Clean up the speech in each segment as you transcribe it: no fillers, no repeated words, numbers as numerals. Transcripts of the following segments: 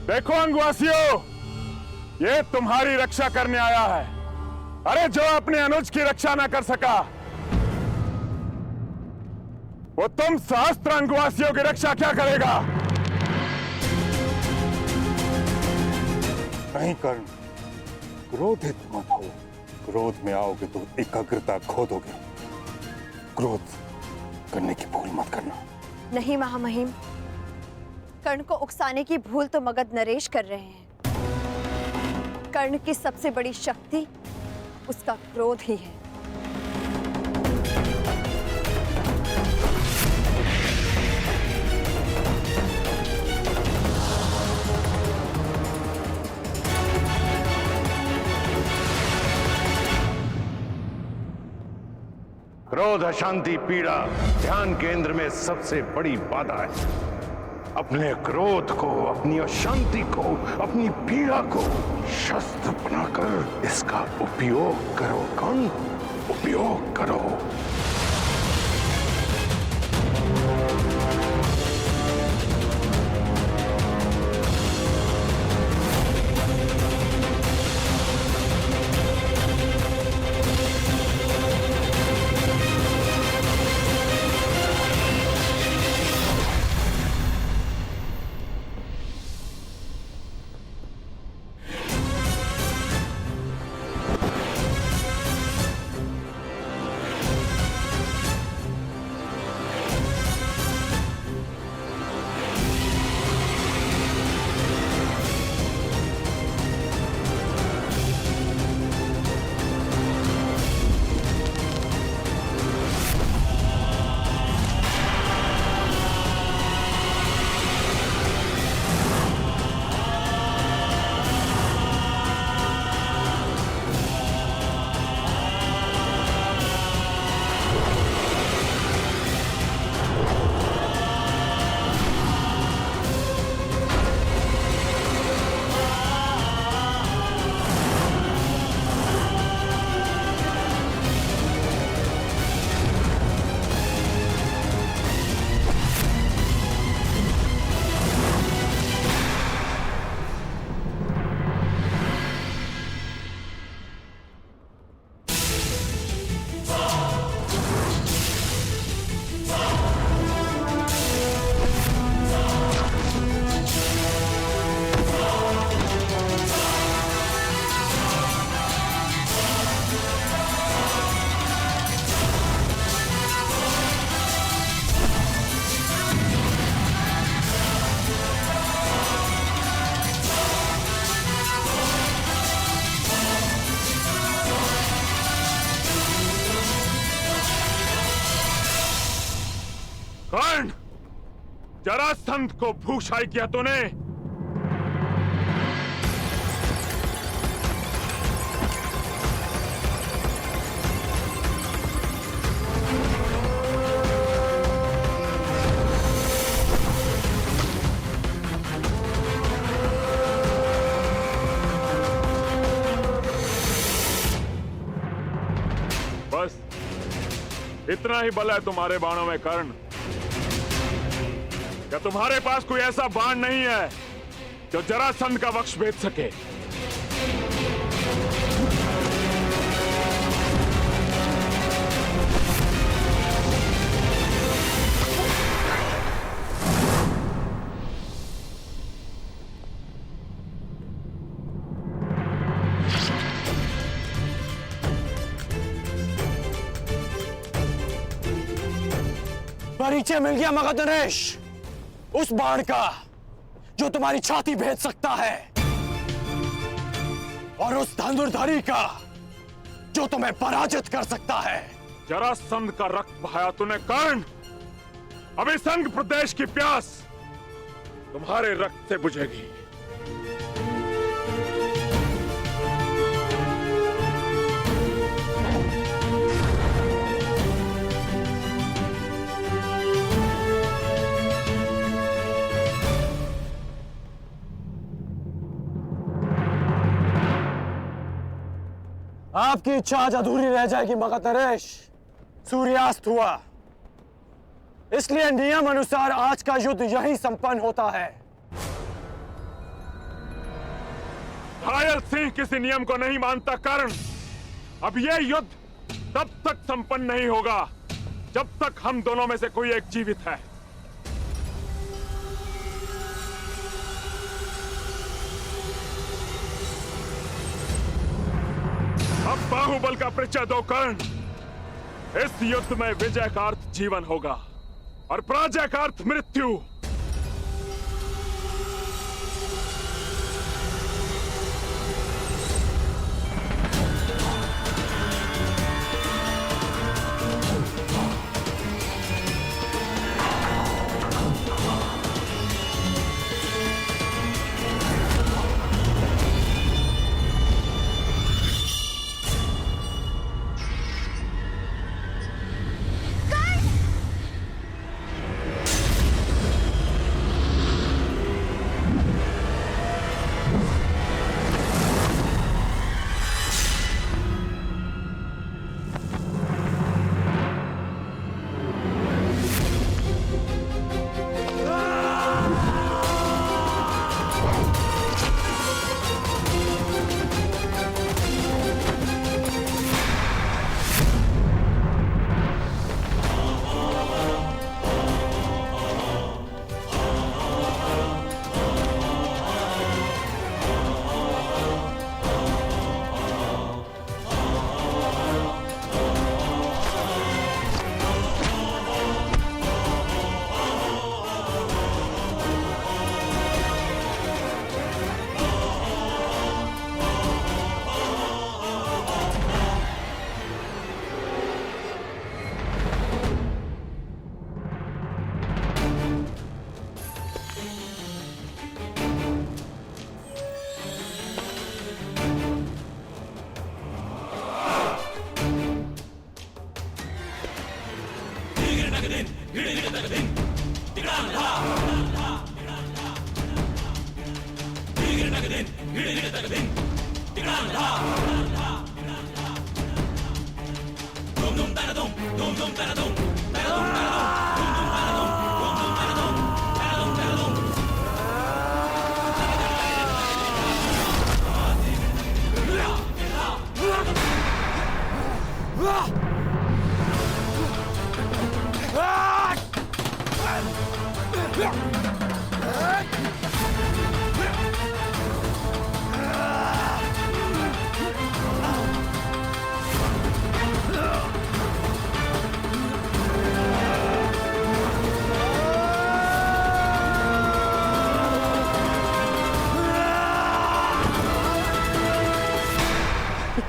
देखो अंगवासियों, ये तुम्हारी रक्षा करने आया है। अरे जो अपने अनुज की रक्षा ना कर सका, वो तुम सहस्त्र अंगवासियों की रक्षा क्या करेगा? नहीं कर्ण, क्रोधित मत हो। क्रोध में आओगे तो एकाग्रता खो दोगे। क्रोध करने की भूल मत करना। नहीं महामहिम, कर्ण को उकसाने की भूल तो मगध नरेश कर रहे हैं। कर्ण की सबसे बड़ी शक्ति उसका क्रोध ही है। क्रोध, अशांति, पीड़ा ध्यान केंद्र में सबसे बड़ी बाधा है। अपने क्रोध को, अपनी अशांति को, अपनी पीड़ा को शस्त्र बनाकर इसका उपयोग करो कर्ण, उपयोग करो। कर्ण, जरासंध को भूषाई किया तूने। बस इतना ही बल है तुम्हारे बाणों में कर्ण। क्या तुम्हारे पास कोई ऐसा बाण नहीं है जो जरासंध का वक्ष भेद सके? परिचय मिल गया मगध नरेश, उस बाण का जो तुम्हारी छाती भेद सकता है, और उस धनुर्धारी का जो तुम्हें पराजित कर सकता है। जरासंध का रक्त बहाया तूने कर्ण। अभी संग प्रदेश की प्यास तुम्हारे रक्त से बुझेगी। आपकी इच्छा आज अधूरी रह जाएगी मगध नरेश। सूर्यास्त हुआ, इसलिए नियम अनुसार आज का युद्ध यहीं संपन्न होता है। जल सिंह किसी नियम को नहीं मानता कर्ण। अब यह युद्ध तब तक संपन्न नहीं होगा जब तक हम दोनों में से कोई एक जीवित है। अब बाहुबल का परिचय दो कर्ण। इस युद्ध में विजय का अर्थ जीवन होगा और पराजय का अर्थ मृत्यु।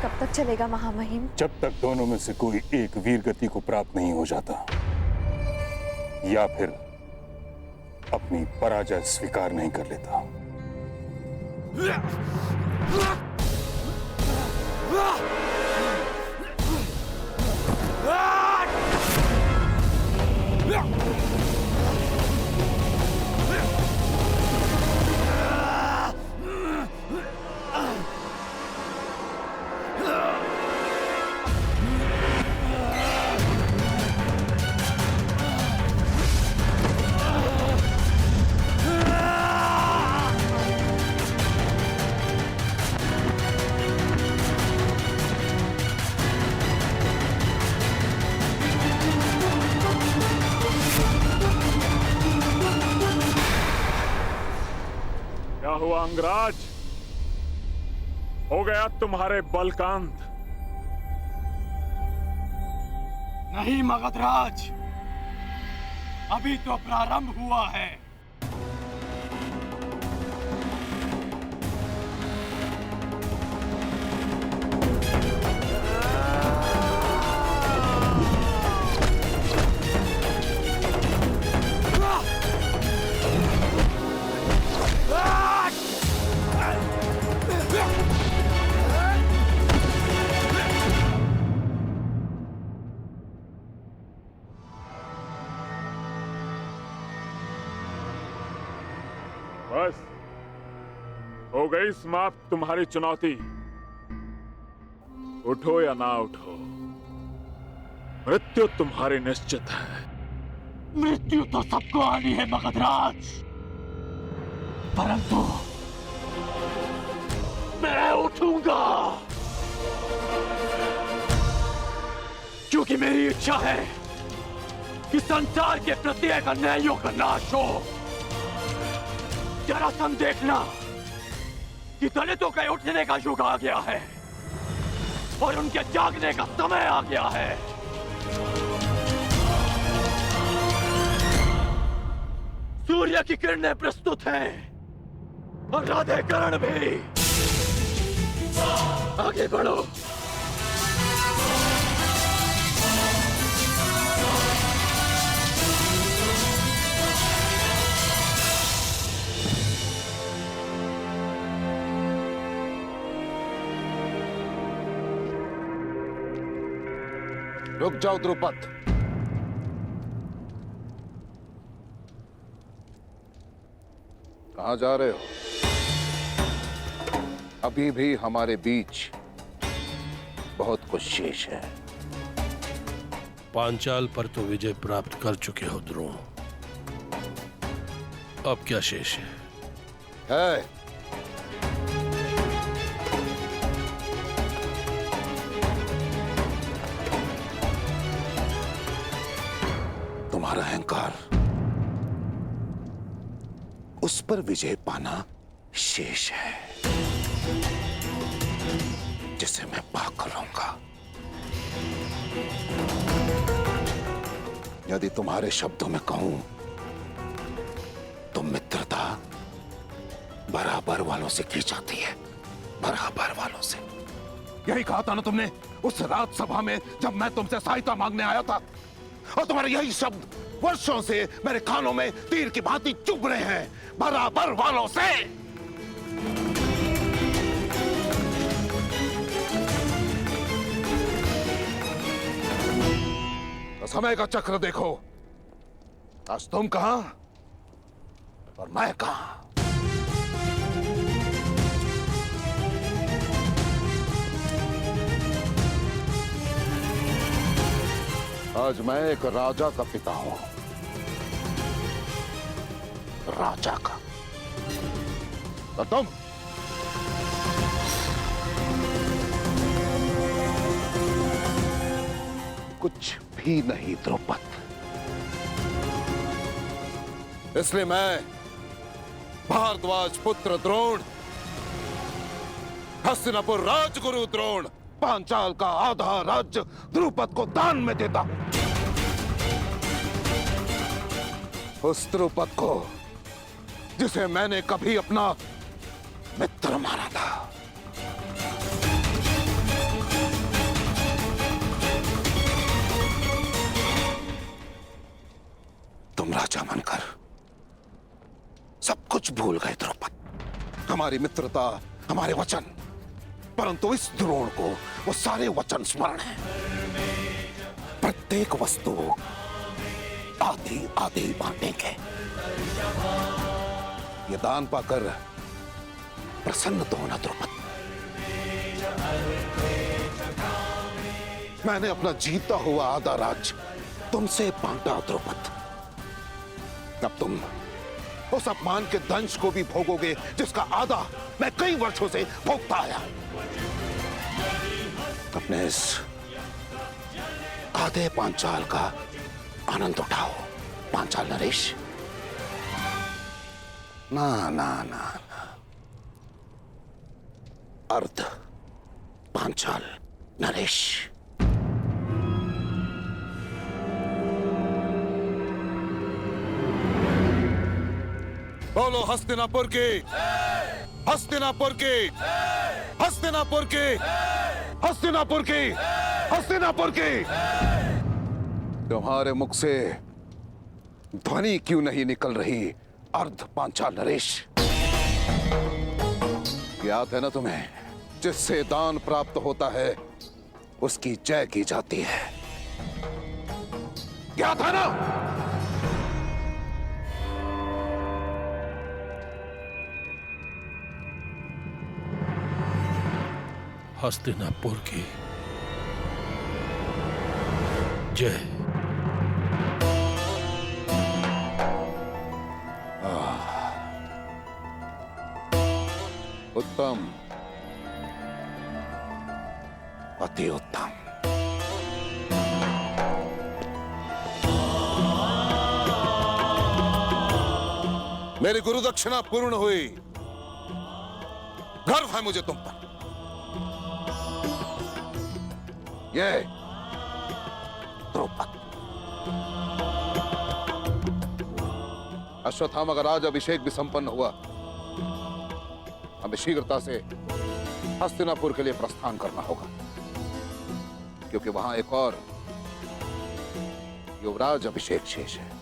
कब तक चलेगा महामहिम? जब तक दोनों में से कोई एक वीर गति को प्राप्त नहीं हो जाता या फिर अपनी पराजय स्वीकार नहीं कर लेता। क्या हुआ अंगराज? हो गया तुम्हारे बल का अंत? नहीं मगधराज, अभी तो प्रारंभ हुआ है। बस हो गई समाप्त तुम्हारी चुनौती। उठो या ना उठो, मृत्यु तुम्हारी निश्चित है। मृत्यु तो सबको आनी है मगधराज, परंतु मैं छूंगा, क्योंकि मेरी इच्छा है कि संसार के प्रत्येक अन्यायों का नाश हो। जरासंध देखना कि दलितों के उठने का युग आ गया है और उनके जागने का समय आ गया है। सूर्य की किरणें प्रस्तुत हैं और राधेकरण भी। आगे बढ़ो। रुक जाओ द्रुपद। कहां जा रहे हो? अभी भी हमारे बीच बहुत कुछ शेष है। पांचाल पर तो विजय प्राप्त कर चुके हो द्रोण, अब क्या शेष है? तुम्हारा अहंकार, उस पर विजय पाना शेष है, जिसे मैं पाकर रहूंगा। यदि तुम्हारे शब्दों में कहूं तो मित्रता बराबर वालों से की जाती है, बराबर वालों से। यही कहा था ना तुमने उस रात सभा में जब मैं तुमसे सहायता मांगने आया था, और तुम्हारे यही शब्द वर्षों से मेरे कानों में तीर की भांति चुभ रहे हैं, बराबर वालों से। तो समय का चक्र देखो, आज तुम कहां और मैं कहां। आज मैं एक राजा का पिता हूं, राजा का। और तुम कुछ भी नहीं द्रुपद। इसलिए मैं भारद्वाज पुत्र द्रोण, हस्तिनापुर राजगुरु द्रोण, पांचाल का आधा राज्य द्रुपद को दान में देता हूं। उस द्रुपद को जिसे मैंने कभी अपना मित्र माना था। तुम राजा बनकर सब कुछ भूल गए द्रुपद, हमारी मित्रता, हमारे वचन, परंतु इस द्रोण को वो सारे वचन स्मरण है। प्रत्येक वस्तु आधी आधी बांटेंगे। ये दान पाकर प्रसन्न तो होना द्रुपद। मैंने अपना जीता हुआ आधा राज्य तुमसे बांटा द्रुपद। अब तुम उस अपमान के दंश को भी भोगोगे जिसका आधा मैं कई वर्षों से भोगता आया। अपने इस आधे पांचाल का आनंद उठाओ पांचाल नरेश। ना ना ना, अर्ध पांचाल नरेश। बोलो हस्तिनापुर की, हस्तिनापुर की, हस्तिनापुर की, हस्तिनापुर की, हस्तिनापुर की। तुम्हारे मुख से ध्वनि क्यों नहीं निकल रही अर्ध पांचाल नरेश? याद है ना तुम्हें, जिससे दान प्राप्त होता है उसकी जय की जाती है। याद है ना? हस्तिनापुर की जय। उत्तम, अति उत्तम। मेरी गुरु दक्षिणा पूर्ण हुई। गर्व है मुझे तुम पर। ये द्रौपद, अश्वत्थामा का राज अभिषेक भी संपन्न हुआ। हमें शीघ्रता से हस्तिनापुर के लिए प्रस्थान करना होगा, क्योंकि वहां एक और युवराज अभिषेक शेष है।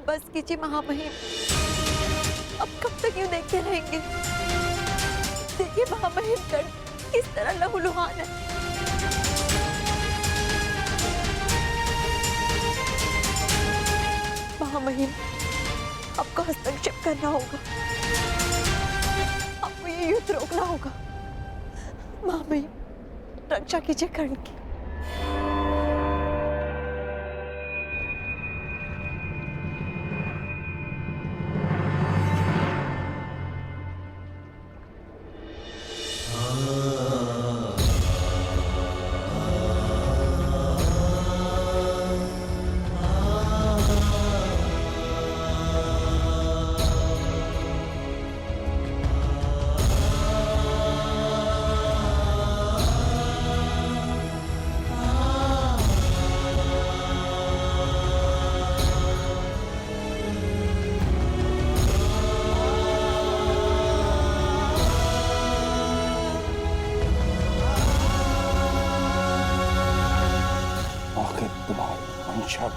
बस कीजिए महामहिम, अब कब तक यूं देखते रहेंगे? देखिए महामहिम कर्ण किस तरह लहूलुहान है। महामहिम, आपको हस्तक्षेप करना होगा, आपको ये युद्ध रोकना होगा। महामहिम, रक्षा कीजिए कर्ण की।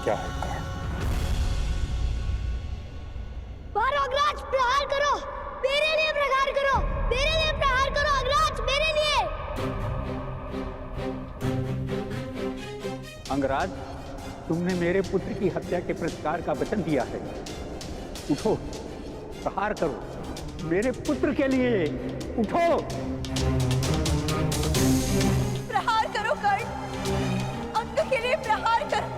क्या है कारण? मारो अग्रराज, प्रहार करो, मेरे लिए प्रहार करो, मेरे लिए प्रहार करो अग्रराज, मेरे लिए। अंगराज, तुमने मेरे पुत्र की हत्या के प्रतिकार का वचन दिया है। उठो, प्रहार करो, मेरे पुत्र के लिए उठो। प्रहार करो करो कर्ण, अंक के लिए प्रहार करो।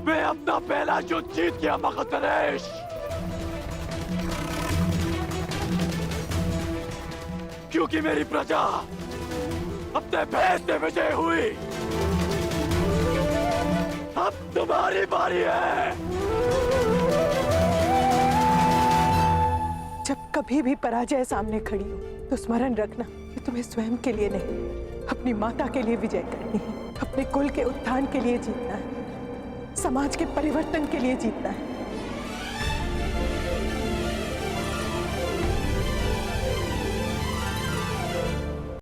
मैं अपना पहला युद्ध जीत गया मगध नरेश। क्योंकि मेरी प्रजा अपने भेद से विजय हुई। अब तुम्हारी बारी है। जब कभी भी पराजय सामने खड़ी हो तो स्मरण रखना कि तुम्हें स्वयं के लिए नहीं, अपनी माता के लिए विजय करनी है, अपने कुल के उत्थान के लिए जीतना है, समाज के परिवर्तन के लिए जीतना है।